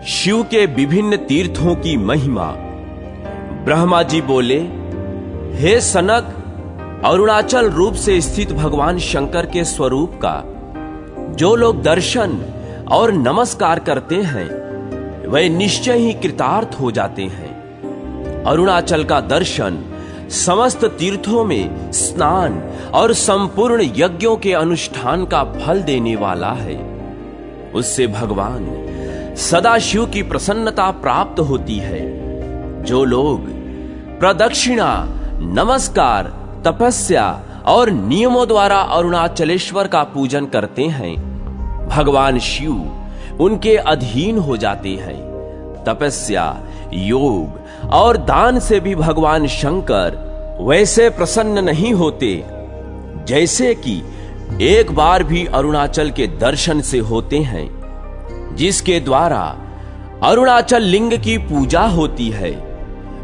शिव के विभिन्न तीर्थों की महिमा। ब्रह्मा जी बोले, हे सनक, अरुणाचल रूप से स्थित भगवान शंकर के स्वरूप का जो लोग दर्शन और नमस्कार करते हैं वे निश्चय ही कृतार्थ हो जाते हैं। अरुणाचल का दर्शन समस्त तीर्थों में स्नान और संपूर्ण यज्ञों के अनुष्ठान का फल देने वाला है। उससे भगवान सदाशिव की प्रसन्नता प्राप्त होती है। जो लोग प्रदक्षिणा, नमस्कार, तपस्या और नियमों द्वारा अरुणाचलेश्वर का पूजन करते हैं, भगवान शिव उनके अधीन हो जाते हैं। तपस्या, योग और दान से भी भगवान शंकर वैसे प्रसन्न नहीं होते जैसे कि एक बार भी अरुणाचल के दर्शन से होते हैं, जिसके द्वारा अरुणाचल लिंग की पूजा होती है।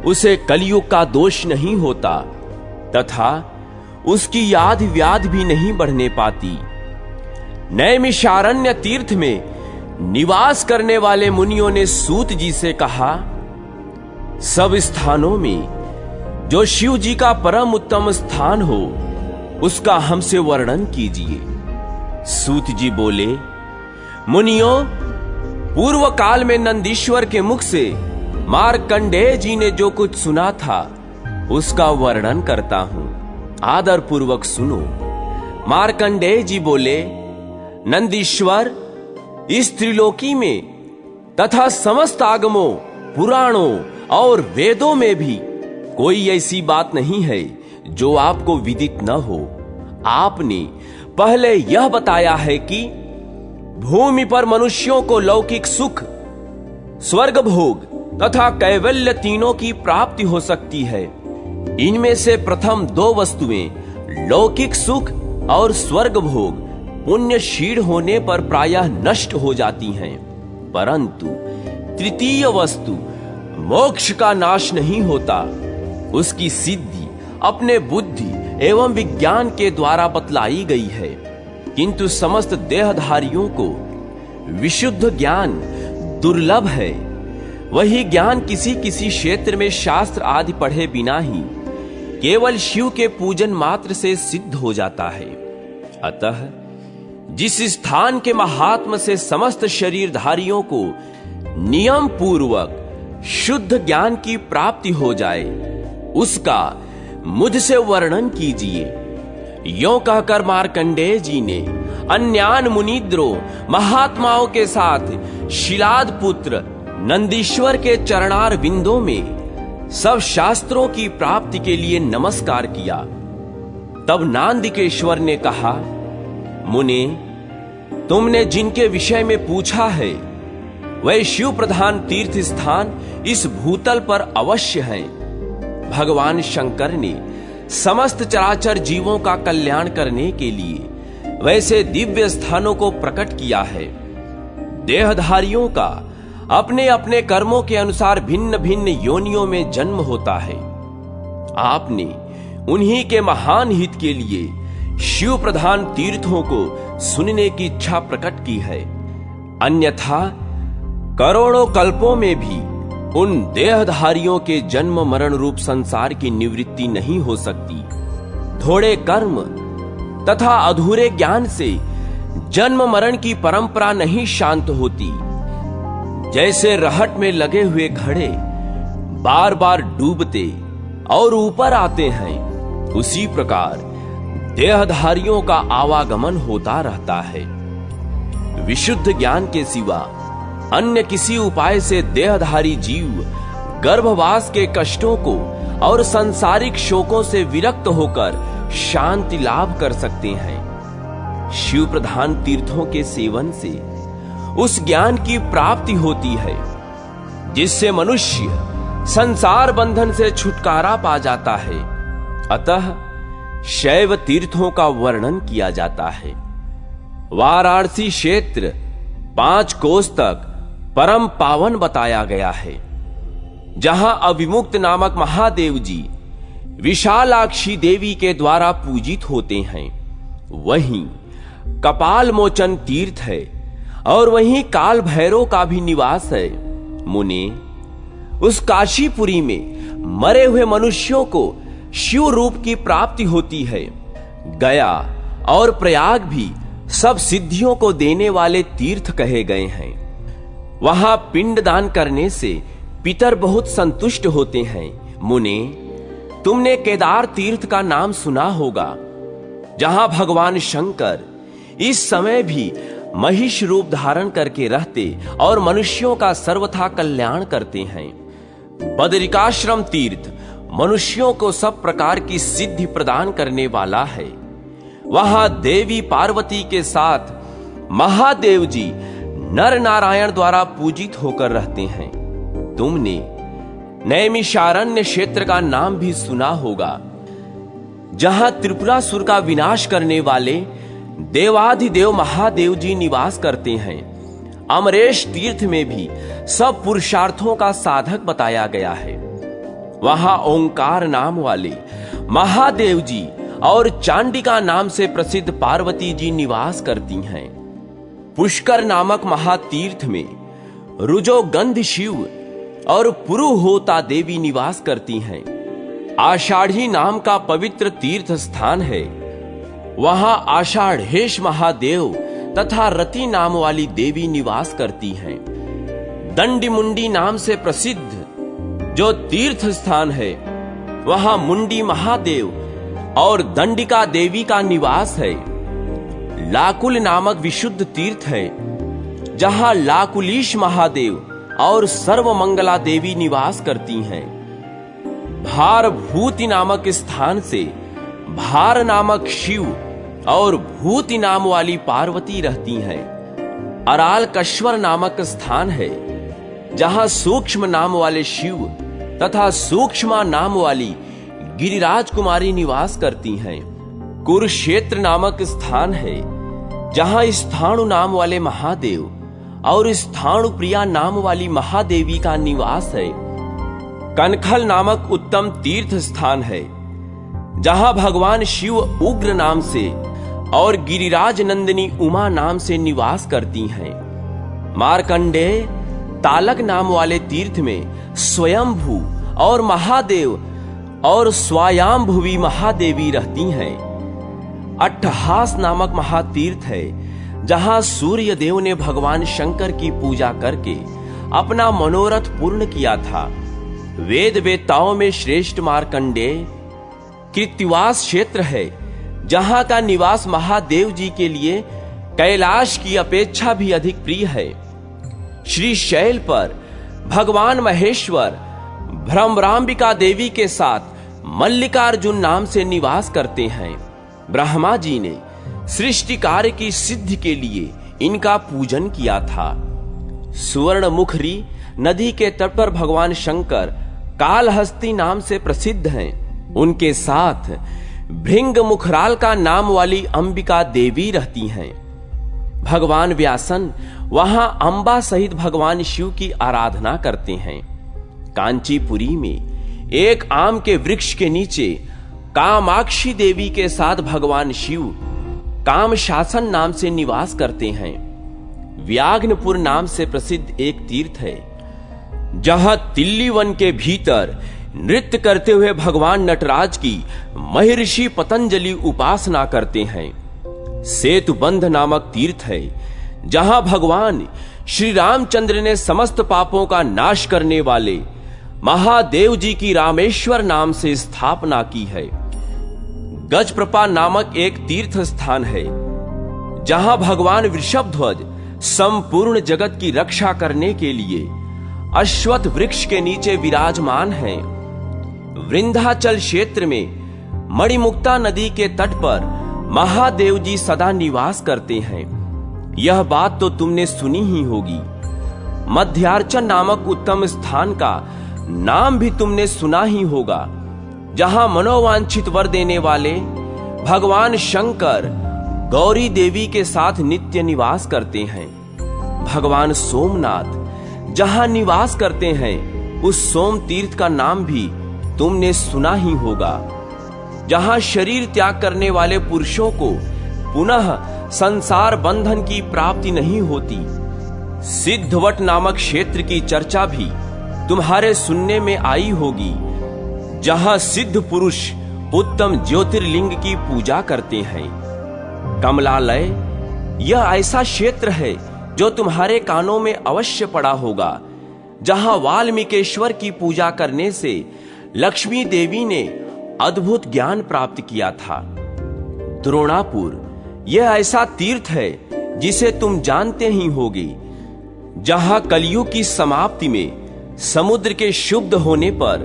उसे कलयुग का दोष नहीं होता तथा उसकी याद व्याध भी नहीं बढ़ने पाती। नैमिषारण्य तीर्थ में निवास करने वाले मुनियों ने सूत जी से कहा, सब स्थानों में जो शिव जी का परम उत्तम स्थान हो उसका हमसे वर्णन कीजिए। सूत जी बोले, मुनियों, पूर्व काल में नंदीश्वर के मुख से मार्कंडेय जी ने जो कुछ सुना था उसका वर्णन करता हूं, आदर पूर्वक सुनो। मार्कंडेय जी बोले, नंदीश्वर, इस त्रिलोकी में तथा समस्त आगमों, पुराणों और वेदों में भी कोई ऐसी बात नहीं है जो आपको विदित न हो। आपने पहले यह बताया है कि भूमि पर मनुष्यों को लौकिक सुख, स्वर्ग भोग तथा कैवल्य तीनों की प्राप्ति हो सकती है। इनमें से प्रथम दो वस्तुएं लौकिक सुख और स्वर्ग भोग पुण्य क्षीण होने पर प्रायः नष्ट हो जाती हैं, परंतु तृतीय वस्तु मोक्ष का नाश नहीं होता। उसकी सिद्धि अपने बुद्धि एवं विज्ञान के द्वारा बतलाई गई है, किंतु समस्त देहधारियों को विशुद्ध ज्ञान दुर्लभ है। वही ज्ञान किसी किसी क्षेत्र में शास्त्र आदि पढ़े बिना ही केवल शिव के पूजन मात्र से सिद्ध हो जाता है। अतः जिस स्थान के महात्म से समस्त शरीरधारियों को नियम पूर्वक शुद्ध ज्ञान की प्राप्ति हो जाए, उसका मुझसे वर्णन कीजिए। यों कहकर मार्कंडेय जी ने अन्यान मुनिद्रों महात्माओं के साथ शिलाद पुत्र नंदीश्वर के चरणार बिंदों में सब शास्त्रों की प्राप्ति के लिए नमस्कार किया। तब नांदिकेश्वर ने कहा, मुने, तुमने जिनके विषय में पूछा है वह शिव प्रधान तीर्थ स्थान इस भूतल पर अवश्य हैं। भगवान शंकर ने समस्त चराचर जीवों का कल्याण करने के लिए वैसे दिव्य स्थानों को प्रकट किया है। देहधारियों का अपने अपने कर्मों के अनुसार भिन्न भिन्न योनियों में जन्म होता है। आपने उन्हीं के महान हित के लिए शिव प्रधान तीर्थों को सुनने की इच्छा प्रकट की है। अन्यथा करोड़ों कल्पों में भी उन देहधारियों के जन्म मरण रूप संसार की निवृत्ति नहीं हो सकती। थोड़े कर्म तथा अधूरे ज्ञान से जन्म मरण की परंपरा नहीं शांत होती। जैसे रहट में लगे हुए घड़े बार बार डूबते और ऊपर आते हैं, उसी प्रकार देहधारियों का आवागमन होता रहता है। विशुद्ध ज्ञान के सिवा अन्य किसी उपाय से देहधारी जीव गर्भवास के कष्टों को और सांसारिक शोकों से विरक्त होकर शांति लाभ कर सकते हैं। शिव प्रधान तीर्थों के सेवन से उस ज्ञान की प्राप्ति होती है जिससे मनुष्य संसार बंधन से छुटकारा पा जाता है। अतः शैव तीर्थों का वर्णन किया जाता है। वाराणसी क्षेत्र 5 कोस तक परम पावन बताया गया है, जहां अभिमुक्त नामक महादेव जी विशालाक्षी देवी के द्वारा पूजित होते हैं। वहीं कपाल मोचन तीर्थ है और वहीं काल भैरव का भी निवास है। मुने, उस काशीपुरी में मरे हुए मनुष्यों को शिव रूप की प्राप्ति होती है। गया और प्रयाग भी सब सिद्धियों को देने वाले तीर्थ कहे गए हैं। वहां पिंडदान करने से पितर बहुत संतुष्ट होते हैं। मुने, तुमने केदार तीर्थ का नाम सुना होगा, जहां भगवान शंकर इस समय भी महिष रूप धारण करके रहते और मनुष्यों का सर्वथा कल्याण करते हैं। बदरिकाश्रम तीर्थ मनुष्यों को सब प्रकार की सिद्धि प्रदान करने वाला है। वहां देवी पार्वती के साथ महादेव जी नर नारायण द्वारा पूजित होकर रहते हैं। तुमने नैमिषारण्य क्षेत्र का नाम भी सुना होगा, जहां त्रिपुरासुर का विनाश करने वाले देवाधिदेव महादेव जी निवास करते हैं। अमरेश तीर्थ में भी सब पुरुषार्थों का साधक बताया गया है। वहां ओंकार नाम वाले महादेव जी और चांडिका नाम से प्रसिद्ध पार्वती जी निवास करती हैं। पुष्कर नामक महातीर्थ में रुजोगंध शिव और पुरुहोता देवी निवास करती हैं। आषाढ़ी नाम का पवित्र तीर्थ स्थान है। वहां आषाढ़ेश महादेव तथा रति नाम वाली देवी निवास करती हैं। दंडी मुंडी नाम से प्रसिद्ध जो तीर्थ स्थान है, वहां मुंडी महादेव और दंडिका देवी का निवास है। लाकुल नामक विशुद्ध तीर्थ है, जहां लाकुलीश महादेव और सर्वमंगला देवी निवास करती हैं। भारभूति नामक स्थान से भार नामक शिव और भूति नाम वाली पार्वती रहती हैं। अराल कश्वर नामक स्थान है, जहां सूक्ष्म नाम वाले शिव तथा सूक्ष्मा नाम वाली गिरिराज कुमारी निवास करती हैं। कुरुक्षेत्र नामक स्थान है, जहां स्थाणु नाम वाले महादेव और स्थाणु प्रिया नाम वाली महादेवी का निवास है। कनखल नामक उत्तम तीर्थ स्थान है, जहां भगवान शिव उग्र नाम से और गिरिराज नंदिनी उमा नाम से निवास करती हैं। मार्कंडेय तालक नाम वाले तीर्थ में स्वयंभू और महादेव और स्वायाम्भुवी महादेवी रहती हैं। अट्ठहास नामक महातीर्थ है, जहां सूर्य देव ने भगवान शंकर की पूजा करके अपना मनोरथ पूर्ण किया था। वेद वेताओं में श्रेष्ठ मार्कंडेय कृत्तिवास क्षेत्र है, जहां का निवास महादेव जी के लिए कैलाश की अपेक्षा भी अधिक प्रिय है। श्री शैल पर भगवान महेश्वर भ्रमरांबिका देवी के साथ मल्लिकार्जुन नाम से निवास करते हैं। ब्रह्मा जी ने सृष्टि कार्य की सिद्धि के लिए इनका पूजन किया था। सुवर्णमुखरी नदी के तट पर भगवान शंकर कालहस्ती नाम से प्रसिद्ध हैं। उनके साथ भृंग मुखराल का नाम वाली अंबिका देवी रहती हैं। भगवान व्यासन वहां अंबा सहित भगवान शिव की आराधना करते हैं। कांचीपुरी में एक आम के वृक्ष के नीचे कामाक्षी देवी के साथ भगवान शिव काम शासन नाम से निवास करते हैं। व्याघ्नपुर नाम से प्रसिद्ध एक तीर्थ है, जहां तिल्ली वन के भीतर नृत्य करते हुए भगवान नटराज की महर्षि पतंजलि उपासना करते हैं। सेतुबंध नामक तीर्थ है, जहां भगवान श्री रामचंद्र ने समस्त पापों का नाश करने वाले महादेव जी की रामेश्वर नाम से स्थापना की है। गजप्रपा नामक एक तीर्थ स्थान है, जहां भगवान वृषभध्वज संपूर्ण जगत की रक्षा करने के लिए अश्वत्थ वृक्ष के नीचे विराजमान हैं। वृंदाचल क्षेत्र में मणिमुक्ता नदी के तट पर महादेव जी सदा निवास करते हैं। यह बात तो तुमने सुनी ही होगी। मध्यार्चन नामक उत्तम स्थान का नाम भी तुमने सुना ही होगा, जहां मनोवांछित वर देने वाले भगवान शंकर गौरी देवी के साथ नित्य निवास करते हैं। भगवान सोमनाथ जहां निवास करते हैं, उस सोम तीर्थ का नाम भी तुमने सुना ही होगा, जहां शरीर त्याग करने वाले पुरुषों को पुनः संसार बंधन की प्राप्ति नहीं होती। सिद्धवट नामक क्षेत्र की चर्चा भी तुम्हारे सुनने में आई होगी, जहां सिद्ध पुरुष उत्तम ज्योतिर्लिंग की पूजा करते हैं। कमलालय यह ऐसा क्षेत्र है जो तुम्हारे कानों में अवश्य पड़ा होगा, जहां वाल्मीकेश्वर की पूजा करने से लक्ष्मी देवी ने अद्भुत ज्ञान प्राप्त किया था। द्रोणापुर यह ऐसा तीर्थ है जिसे तुम जानते ही होगे, जहां कलयुग की समाप्ति में समुद्र के शुद्ध होने पर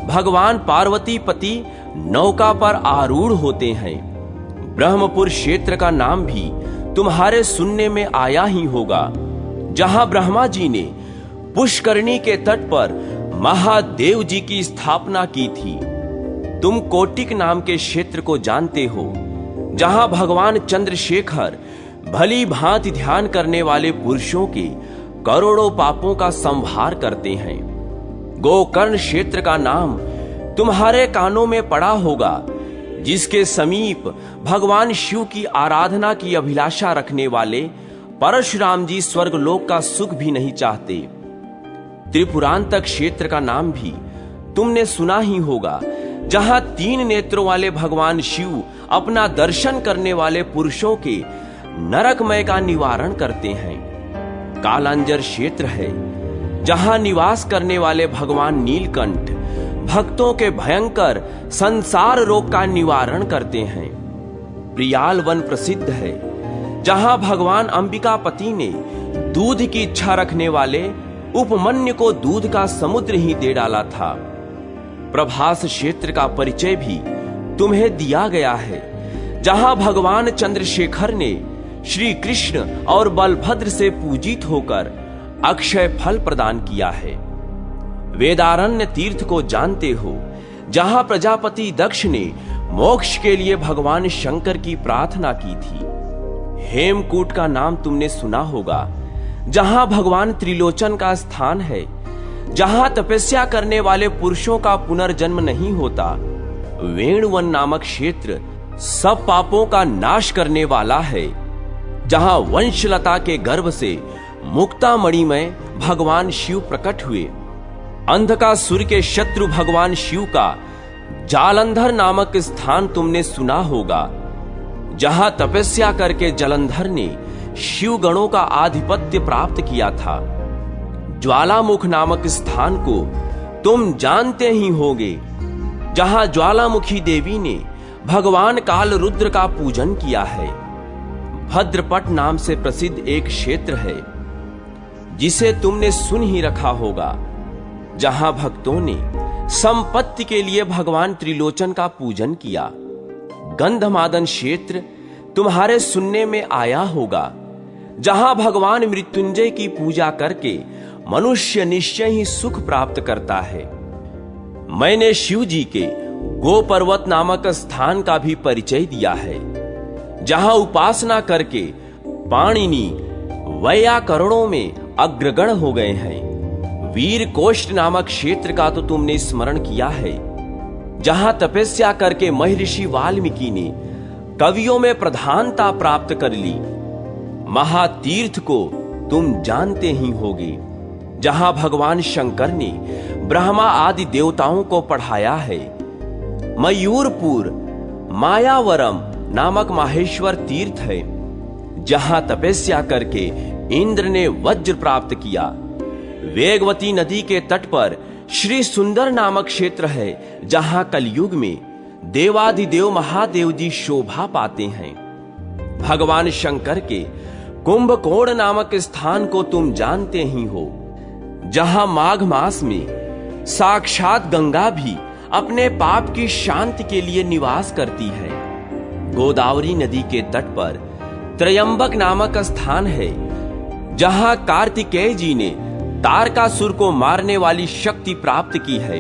भगवान पार्वती पति नौका पर आरूढ़ होते हैं। ब्रह्मपुर क्षेत्र का नाम भी तुम्हारे सुनने में आया ही होगा, जहां ब्रह्मा जी ने पुष्करणी के तट पर महादेव जी की स्थापना की थी। तुम कोटिक नाम के क्षेत्र को जानते हो, जहां भगवान चंद्रशेखर भली भांति ध्यान करने वाले पुरुषों के करोड़ों पापों का संहार करते हैं। गोकर्ण क्षेत्र का नाम तुम्हारे कानों में पड़ा होगा, जिसके समीप भगवान शिव की आराधना की अभिलाषा रखने वाले परशुराम जी स्वर्गलोक का सुख भी नहीं चाहते। त्रिपुरांतक क्षेत्र का नाम भी तुमने सुना ही होगा, जहां 3 नेत्रों वाले भगवान शिव अपना दर्शन करने वाले पुरुषों के नरकमय का निवारण करते हैं। कालांजर क्षेत्र है, जहां निवास करने वाले भगवान नीलकंठ भक्तों के भयंकर संसार रोग का निवारण करते हैं। प्रियाल वन प्रसिद्ध है, जहां भगवान अंबिकापति ने दूध की इच्छा रखने वाले उपमन्यु को दूध का समुद्र ही दे डाला था। प्रभास क्षेत्र का परिचय भी तुम्हें दिया गया है, जहां भगवान चंद्रशेखर ने श्री कृष्ण और बलभद्र से पूजित होकर अक्षय फल प्रदान किया है। वेदारण्य तीर्थ को जानते हो, जहां प्रजापति दक्ष ने मोक्ष के लिए भगवान शंकर की प्रार्थना की थी। हेमकूट का नाम तुमने सुना होगा, जहां भगवान त्रिलोचन का स्थान है, जहां तपस्या करने वाले पुरुषों का पुनर्जन्म नहीं होता। वेणुवन नामक क्षेत्र सब पापों का नाश करने वाला है, जहां वंशलता के गर्भ से मुक्तामणि में भगवान शिव प्रकट हुए। अंधकासुर के शत्रु भगवान शिव का जालंधर नामक स्थान तुमने सुना होगा, जहां तपस्या करके जलंधर ने शिव गणों का आधिपत्य प्राप्त किया था। ज्वालामुख नामक स्थान को तुम जानते ही होगे, जहां ज्वालामुखी देवी ने भगवान काल रुद्र का पूजन किया है। भद्रपट नाम से प्रसिद्ध एक क्षेत्र है, जिसे तुमने सुन ही रखा होगा, जहां भक्तों ने संपत्ति के लिए भगवान त्रिलोचन का पूजन किया। गंधमादन क्षेत्र तुम्हारे सुनने में आया होगा, जहां भगवान मृत्युंजय की पूजा करके मनुष्य निश्चय ही सुख प्राप्त करता है। मैंने शिव जी के गो पर्वत नामक स्थान का भी परिचय दिया है, जहां उपासना करके पाणिनि वैयाकरणों में अग्रगण हो गए हैं। वीर कोष्ठ नामक क्षेत्र का तो तुमने स्मरण किया है, जहां तपस्या करके महर्षि वाल्मीकि ने कवियों में प्रधानता प्राप्त कर ली। महातीर्थ को तुम जानते ही होगे, जहां भगवान शंकर ने ब्रह्मा आदि देवताओं को पढ़ाया है। मयूरपुर मायावरम नामक माहेश्वर तीर्थ है, जहां तपस्या करके इंद्र ने वज्र प्राप्त किया। वेगवती नदी के तट पर श्री सुंदर नामक क्षेत्र है, जहां कलयुग में देवाधिदेव महादेव जी शोभा पाते हैं। भगवान शंकर के कुंभकोण नामक स्थान को तुम जानते ही हो, जहां माघ मास में साक्षात गंगा भी अपने पाप की शांति के लिए निवास करती है। गोदावरी नदी के तट पर त्रयंबक नामक स्थान है, जहां कार्तिकेय जी ने तारकासुर को मारने वाली शक्ति प्राप्त की है।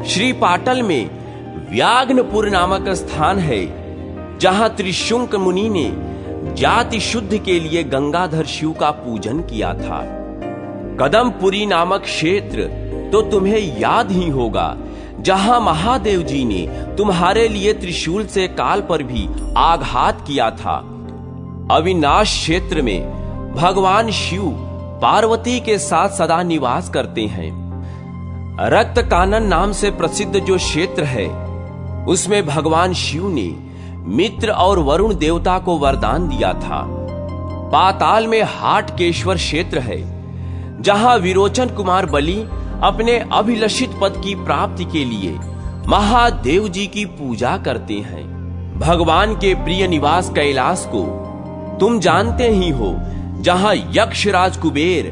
श्री पाटल में व्याघ्नपुर नामक स्थान है, जहां त्रिशुंक मुनि ने जाति शुद्ध के लिए गंगाधर शिव का पूजन किया था। कदमपुरी नामक क्षेत्र तो तुम्हें याद ही होगा, जहां महादेव जी ने तुम्हारे लिए त्रिशूल से काल पर भी आघात किया था। अविनाश क्षेत्र में भगवान शिव पार्वती के साथ सदा निवास करते हैं। रक्त कानन नाम से प्रसिद्ध जो क्षेत्र है, उसमें भगवान शिव ने मित्र और वरुण देवता को वरदान दिया था। पाताल में हाटकेश्वर क्षेत्र है, जहां विरोचन कुमार बलि अपने अभिलषित पद की प्राप्ति के लिए महादेव जी की पूजा करते हैं। भगवान के प्रिय निवास कैलाश को तुम जानते ही हो, जहां यक्षराज कुबेर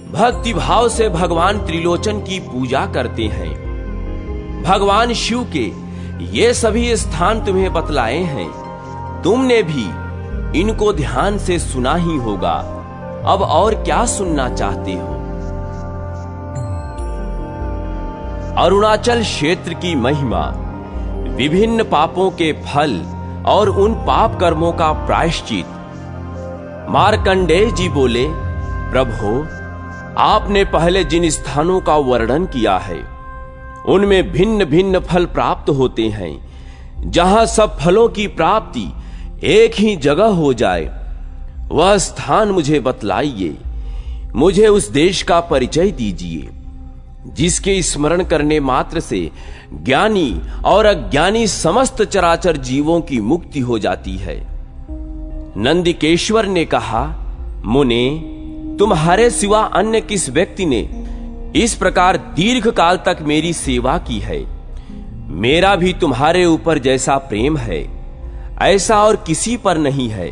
भक्ति भाव से भगवान त्रिलोचन की पूजा करते हैं। भगवान शिव के ये सभी स्थान तुम्हें बतलाए हैं, तुमने भी इनको ध्यान से सुना ही होगा। अब और क्या सुनना चाहते हो? अरुणाचल क्षेत्र की महिमा, विभिन्न पापों के फल और उन पाप कर्मों का प्रायश्चित। मार्कंडेय जी बोले, प्रभु, आपने पहले जिन स्थानों का वर्णन किया है, उनमें भिन्न भिन्न फल प्राप्त होते हैं। जहां सब फलों की प्राप्ति एक ही जगह हो जाए, वह स्थान मुझे बतलाइए। मुझे उस देश का परिचय दीजिए, जिसके स्मरण करने मात्र से ज्ञानी और अज्ञानी समस्त चराचर जीवों की मुक्ति हो जाती है। नंदिकेश्वर ने कहा, मुने, तुम्हारे सिवा अन्य किस व्यक्ति ने इस प्रकार दीर्घ काल तक मेरी सेवा की है? मेरा भी तुम्हारे ऊपर जैसा प्रेम है, ऐसा और किसी पर नहीं है।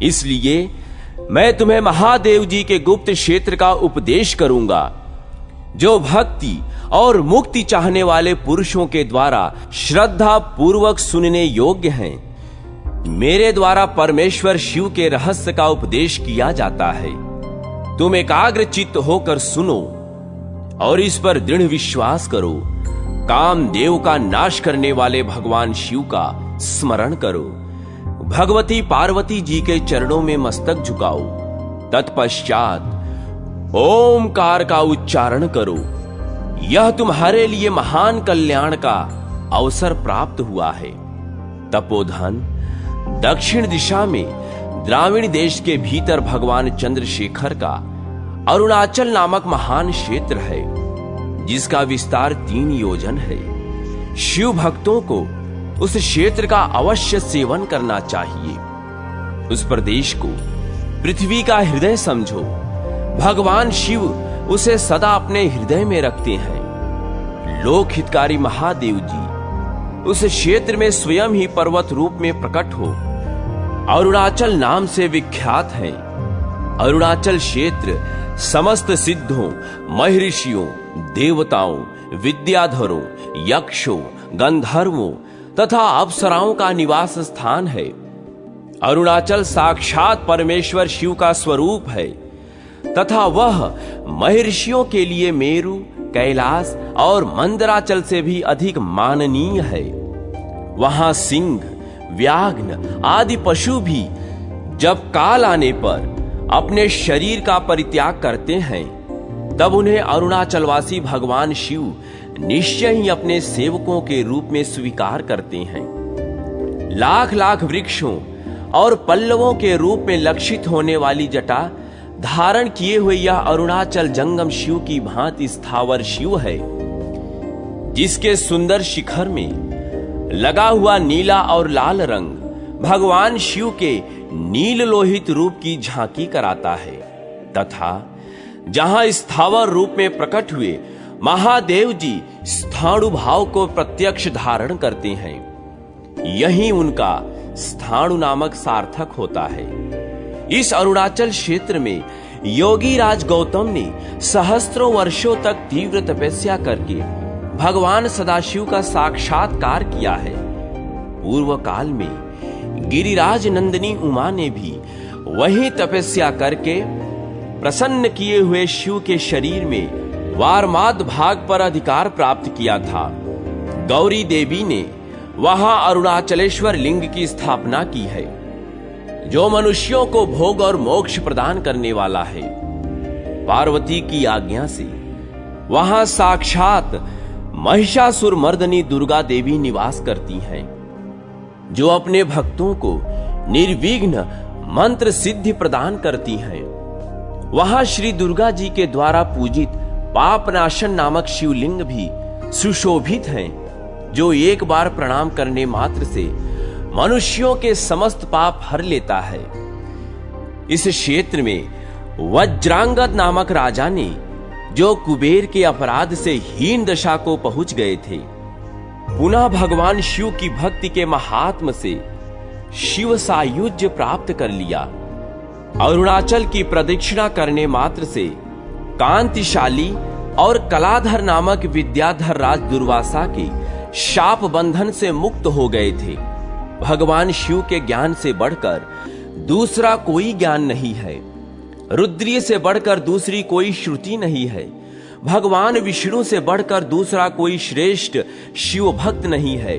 इसलिए मैं तुम्हें महादेव जी के गुप्त क्षेत्र का उपदेश करूंगा, जो भक्ति और मुक्ति चाहने वाले पुरुषों के द्वारा श्रद्धा पूर्वक सुनने योग्य हैं। मेरे द्वारा परमेश्वर शिव के रहस्य का उपदेश किया जाता है। तुम एकाग्र चित्त होकर सुनो और इस पर दृढ़ विश्वास करो। कामदेव का नाश करने वाले भगवान शिव का स्मरण करो। भगवती पार्वती जी के चरणों में मस्तक झुकाओ। तत्पश्चात ओमकार का उच्चारण करो। यह तुम्हारे लिए महान कल्याण का अवसर प्राप्त हुआ है। तपोधन दक्षिण दिशा में द्राविण देश के भीतर भगवान चंद्रशेखर का अरुणाचल नामक महान क्षेत्र है, जिसका विस्तार 3 योजन है। शिव भक्तों को उस क्षेत्र का अवश्य सेवन करना चाहिए। उस प्रदेश को पृथ्वी का हृदय समझो। भगवान शिव उसे सदा अपने हृदय में रखते हैं। लोक हितकारी महादेव जी उस क्षेत्र में स्वयं ही पर्वत रूप में प्रकट हो अरुणाचल नाम से विख्यात है। अरुणाचल क्षेत्र समस्त सिद्धों, महर्षियों, देवताओं, विद्याधरों, यक्षों, गंधर्वों तथा अप्सराओं का निवास स्थान है। अरुणाचल साक्षात परमेश्वर शिव का स्वरूप है तथा वह महर्षियों के लिए मेरु, कैलाश और मंदराचल से भी अधिक माननीय है। वहां सिंह, व्याघ्र आदि पशु भी जब काल आने पर अपने शरीर का परित्याग करते हैं, तब उन्हें अरुणाचलवासी भगवान शिव निश्चय ही अपने सेवकों के रूप में स्वीकार करते हैं। लाख लाख वृक्षों और पल्लवों के रूप में लक्षित होने वाली जटा धारण किए हुए यह अरुणाचल जंगम शिव की भांति स्थावर शिव है, जिसके सुंदर शिखर में लगा हुआ नीला और लाल रंग भगवान शिव के नील लोहित रूप की झांकी कराता है तथा जहां स्थावर रूप में प्रकट हुए महादेव जी स्थाणु भाव को प्रत्यक्ष धारण करते हैं, यही उनका स्थाणु नामक सार्थक होता है। इस अरुणाचल क्षेत्र में योगी राज गौतम ने सहस्त्रों वर्षों तक तीव्र तपस्या करके भगवान सदाशिव का साक्षात्कार किया है। पूर्व काल में गिरिराज नंदिनी उमा ने भी वही तपस्या करके प्रसन्न किए हुए शिव के शरीर में वारमाद भाग पर अधिकार प्राप्त किया था। गौरी देवी ने वहां अरुणाचलेश्वर लिंग की स्थापना की है, जो मनुष्यों को भोग और मोक्ष प्रदान करने वाला है। पार्वती की आज्ञा से वहां साक्षात महिषासुर मर्दनी दुर्गा देवी निवास करती हैं, जो अपने भक्तों को निर्विघ्न मंत्र सिद्धि प्रदान करती हैं। वहां श्री दुर्गा जी के द्वारा पूजित पापनाशन नामक शिवलिंग भी सुशोभित हैं, जो एक बार प्रणाम करने मात्र से मनुष्यों के समस्त पाप हर लेता है। इस क्षेत्र में वज्रांगद नामक राजा ने, जो कुबेर के अपराध से हीन दशा को पहुंच गए थे, पुनः भगवान शिव की भक्ति के महात्म से शिव सायुज्य प्राप्त कर लिया। अरुणाचल की प्रदक्षिणा करने मात्र से कांतिशाली और कलाधर नामक विद्याधर राज दुर्वासा के शाप बंधन से मुक्त हो गए थे। भगवान शिव के ज्ञान से बढ़कर दूसरा कोई ज्ञान नहीं है, रुद्रीय से बढ़कर दूसरी कोई श्रुति नहीं है, भगवान विष्णु से बढ़कर दूसरा कोई श्रेष्ठ शिव भक्त नहीं है,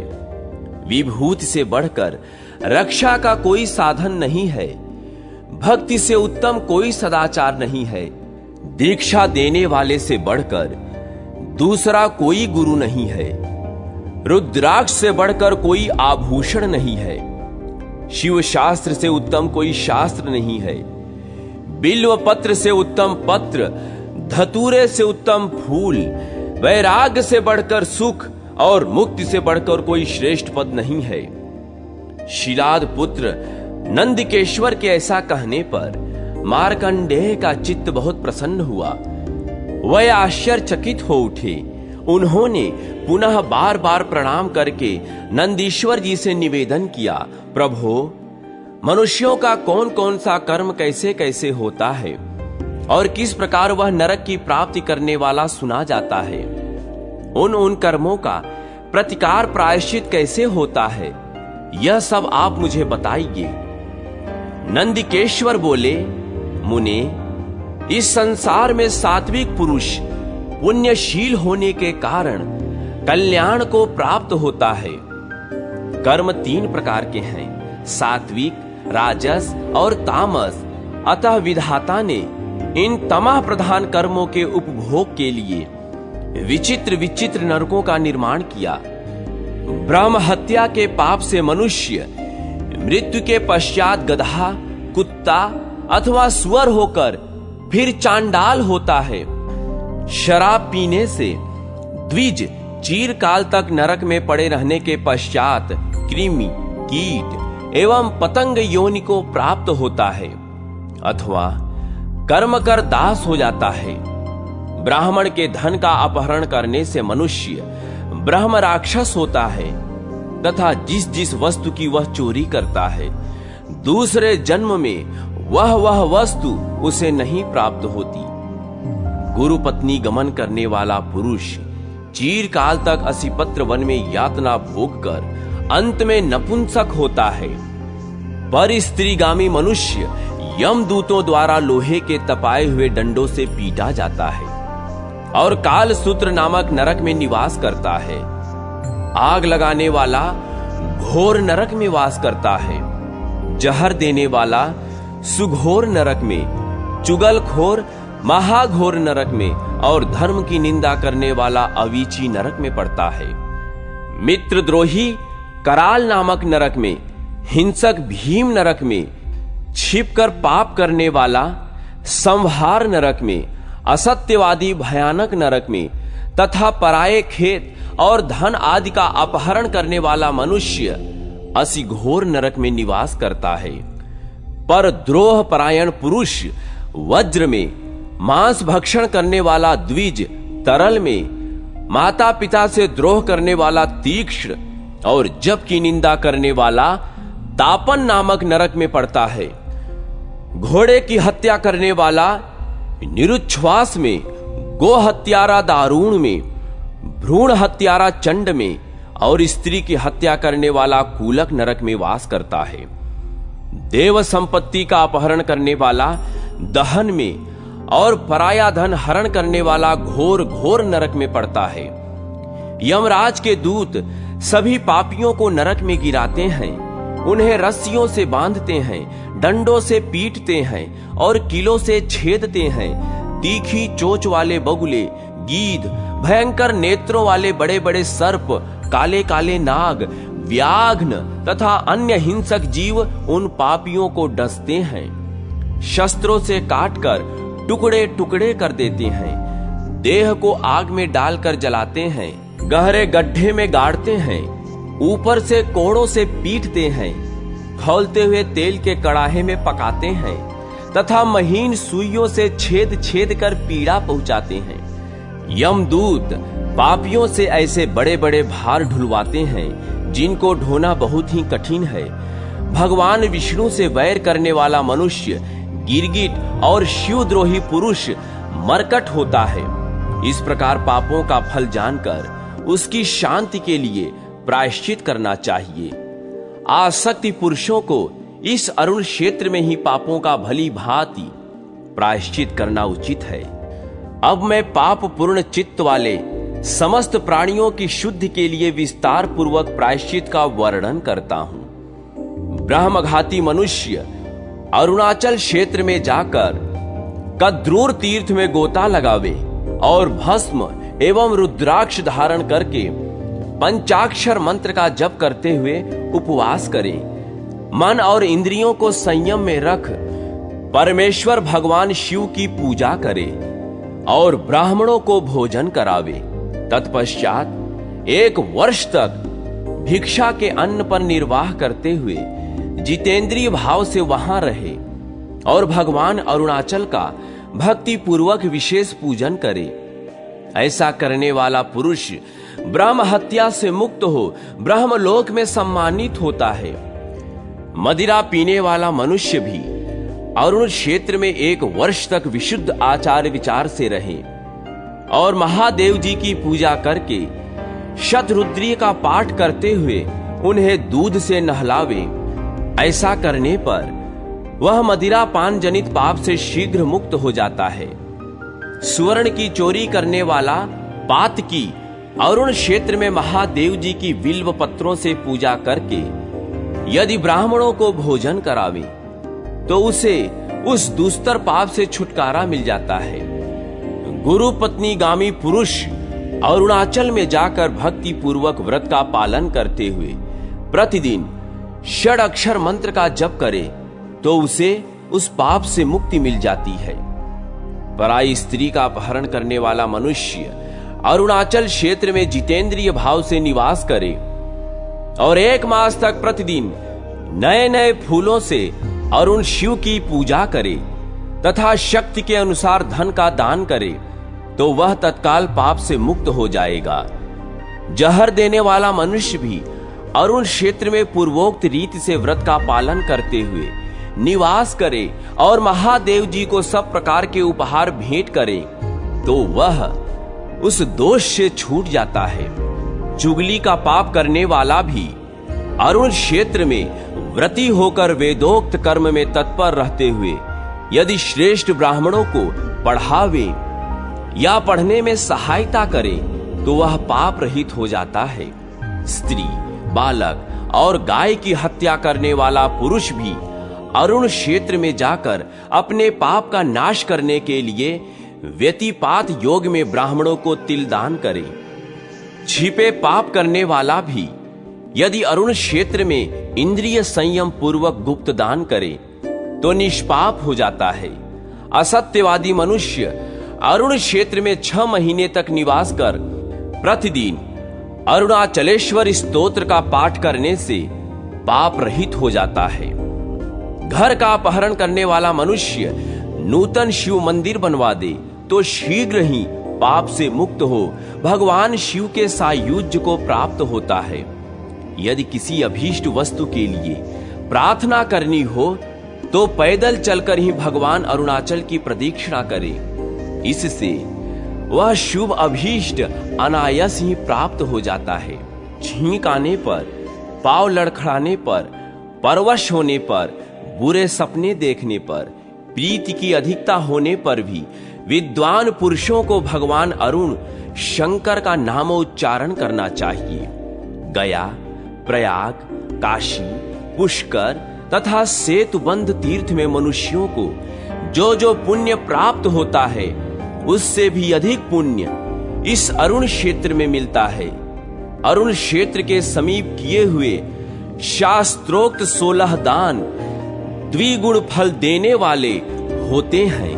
विभूति से बढ़कर रक्षा का कोई साधन नहीं है, भक्ति से उत्तम कोई सदाचार नहीं है, दीक्षा देने वाले से बढ़कर दूसरा कोई गुरु नहीं है, रुद्राक्ष से बढ़कर कोई आभूषण नहीं है, शिव शास्त्र से उत्तम कोई शास्त्र नहीं है, बिल्व पत्र से उत्तम पत्र, धतूरे से उत्तम फूल, वैराग्य से बढ़कर सुख और मुक्ति से बढ़कर कोई श्रेष्ठ पद नहीं है। शिलाद पुत्र नंदिकेश्वर के ऐसा कहने पर मार्कंडेय का चित्त बहुत प्रसन्न हुआ। वह आश्चर्यचकित हो उठे। उन्होंने पुनः बार बार प्रणाम करके नंदीश्वर जी से निवेदन किया, प्रभो, मनुष्यों का कौन कौन सा कर्म कैसे कैसे होता है और किस प्रकार वह नरक की प्राप्ति करने वाला सुना जाता है, उन कर्मों का प्रतिकार प्रायश्चित कैसे होता है, यह सब आप मुझे बताइए। नंदिकेश्वर बोले, मुने, इस संसार में सात्विक पुरुष पुण्यशील होने के कारण कल्याण को प्राप्त होता है। कर्म 3 प्रकार के हैं, सात्विक, राजस और तामस। अतः विधाता ने इन तमः प्रधान कर्मों के उपभोग के लिए विचित्र विचित्र नरकों का निर्माण किया। ब्रह्म हत्या के पाप से मनुष्य मृत्यु के पश्चात गधा, कुत्ता अथवा सुअर होकर फिर चांडाल होता है। शराब पीने से द्विज चिरकाल तक नरक में पड़े रहने के पश्चात कृमि, कीट एवं पतंग योनि को प्राप्त होता है अथवा कर्म कर दास हो जाता है। ब्राह्मण के धन का अपहरण करने से मनुष्य ब्रह्म राक्षस होता है तथा जिस जिस वस्तु की वह चोरी करता है, दूसरे जन्म में वह वस्तु उसे नहीं प्राप्त होती। गुरु पत्नी गमन करने वाला पुरुष चिरकाल तक असिपत्र वन में यातना भोग कर अंत में नपुंसक होता है। पर स्त्रीगामी मनुष्य यमदूतों द्वारा लोहे के तपाए हुए डंडों से पीटा जाता है और काल सूत्र नामक नरक में निवास करता है। आग लगाने वाला घोर नरक में वास करता है, जहर देने वाला सुघोर नरक में, चुगलखोर महाघोर नरक में और धर्म की निंदा करने वाला अवीची नरक में पड़ता है। मित्रद्रोही कराल नामक नरक में, हिंसक भीम नरक में, छिपकर पाप करने वाला संहार नरक में, असत्यवादी भयानक नरक में तथा पराये खेत और धन आदि का अपहरण करने वाला मनुष्य असिघोर नरक में निवास करता है। पर द्रोह परायण पुरुष वज्र में, मांस भक्षण करने वाला द्विज तरल में, माता पिता से द्रोह करने वाला तीक्ष्ण और जप की निंदा करने वाला तापन नामक नरक में पड़ता है। घोड़े की हत्या करने वाला निरुच्छ्वास में, गो हत्यारा दारुण में, भ्रूण हत्यारा चंड में और स्त्री की हत्या करने वाला कूलक नरक में वास करता है। देव संपत्ति का अपहरण करने वाला दहन में और पराया धन हरण करने वाला घोर घोर नरक में पड़ता है। यमराज के दूत सभी पापियों को नरक में गिराते हैं, उन्हें रस्सियों से बांधते हैं, डंडों से पीटते हैं और किलों से छेदते हैं। तीखी चोंच वाले बगुले, गीध, भयंकर नेत्रों वाले बड़े बड़े सर्प, काले काले नाग, व्याघ्न तथा अन्य हिंसक जीव उन पापियों को डसते हैं। शस्त्रों से काटकर टुकड़े टुकड़े कर देते हैं, देह को आग में डालकर जलाते हैं, गहरे गड्ढे में गाड़ते हैं, ऊपर से कोड़ों से पीटते हैं, खौलते हुए तेल के कड़ाहे में पकाते हैं तथा महीन सुइयों से छेद छेद कर पीड़ा पहुंचाते हैं। यमदूत पापियों से ऐसे बड़े बड़े भार ढुलवाते हैं जिनको ढोना बहुत ही कठिन है। भगवान विष्णु से वैर करने वाला मनुष्य गिरगिट और शिवद्रोही पुरुष मरकट होता है। इस प्रकार पापों का फल जानकर उसकी शांति के लिए प्रायश्चित करना चाहिए। आसक्ति पुरुषों को इस अरुण क्षेत्र में ही पापों का भली भांति प्रायश्चित करना उचित है। अब मैं पाप पूर्ण चित्त वाले समस्त प्राणियों की शुद्धि के लिए विस्तार पूर्वक प्रायश्चित का वर्णन करता हूं। ब्रह्मघाती मनुष्य अरुणाचल क्षेत्र में जाकर कद्रूर तीर्थ में गोता लगावे और भस्म एवं रुद्राक्ष धारण करके पंचाक्षर मंत्र का जप करते हुए उपवास करें। मन और इंद्रियों को संयम में रख परमेश्वर भगवान शिव की पूजा करे और ब्राह्मणों को भोजन करावे। तत्पश्चात 1 वर्ष तक भिक्षा के अन्न पर निर्वाह करते हुए जितेंद्रिय भाव से वहां रहे और भगवान अरुणाचल का भक्ति पूर्वक विशेष पूजन करे। ऐसा करने वाला पुरुष ब्रह्म हत्या से मुक्त हो ब्रह्मलोक में सम्मानित होता है। मदिरा पीने वाला मनुष्य भी अरुण क्षेत्र में 1 वर्ष तक विशुद्ध आचार विचार से रहे और महादेव जी की पूजा करके शतरुद्री का पाठ करते हुए उन्हें दूध से नहलावे। ऐसा करने पर वह मदिरा पान जनित पाप से शीघ्र मुक्त हो जाता है। सुवर्ण की चोरी करने वाला पातकी अरुण क्षेत्र में महादेव जी की बिल्व पत्रों से पूजा करके यदि ब्राह्मणों को भोजन करावे तो उसे उस दुस्तर पाप से छुटकारा मिल जाता है। गुरु पत्नी गामी पुरुष अरुणाचल में जाकर भक्ति पूर्वक व्रत का पालन करते हुए प्रतिदिन षड अक्षर मंत्र का जप करे तो उसे उस पाप से मुक्ति मिल जाती है। पराई स्त्री का अपहरण करने वाला मनुष्य अरुणाचल क्षेत्र में जितेंद्रिय भाव से निवास करे और 1 मास तक प्रतिदिन नए नए फूलों से अरुण शिव की पूजा करे तथा शक्ति के अनुसार धन का दान करे तो वह तत्काल पाप से मुक्त हो जाएगा। जहर देने वाला मनुष्य भी अरुण क्षेत्र में पूर्वोक्त रीति से व्रत का पालन करते हुए निवास करे और महादेव जी को सब प्रकार के उपहार भेंट करे तो वह उस दोष से छूट जाता है। चुगली का पाप करने वाला भी अरुण क्षेत्र में व्रती होकर वेदोक्त कर्म में तत्पर रहते हुए यदि श्रेष्ठ ब्राह्मणों को पढ़ावे या पढ़ने में सहायता करे तो वह पाप रहित हो जाता है। स्त्री, बालक और गाय की हत्या करने वाला पुरुष भी अरुण क्षेत्र में जाकर अपने पाप का नाश करने के लिए व्यतिपात योग में ब्राह्मणों को तिलदान करे। छिपे पाप करने वाला भी यदि अरुण क्षेत्र में इंद्रिय संयम पूर्वक गुप्त दान करे तो निष्पाप हो जाता है। असत्यवादी मनुष्य अरुण क्षेत्र में 6 महीने तक निवास कर प्रतिदिन अरुणाचलेश्वर स्तोत्र का पाठ करने से पाप रहित हो जाता है। घर का अपहरण करने वाला मनुष्य नूतन शिव मंदिर बनवा दे तो शीघ्र ही पाप से मुक्त हो भगवान शिव के सायुज्य को प्राप्त होता है। यदि किसी अभीष्ट वस्तु के लिए प्रार्थना करनी हो तो पैदल चलकर ही भगवान अरुणाचल की प्रदक्षिणा करे। इससे वह शुभ अभीष्ट अनायास ही प्राप्त हो जाता है। छींक आने पर, पांव लड़खड़ाने पर, परवश होने पर, बुरे सपने देखने पर, प्रीति की अधिकता होने पर भी विद्वान पुरुषों को भगवान अरुण शंकर का नामोच्चारण करना चाहिए। गया, प्रयाग, काशी, पुष्कर तथा सेतुबंध तीर्थ में मनुष्यों को जो जो पुण्य प्राप्त होता है उससे भी अधिक पुण्य इस अरुण क्षेत्र में मिलता है। अरुण क्षेत्र के समीप किए हुए शास्त्रोक्त 16 दान द्विगुण फल देने वाले होते हैं।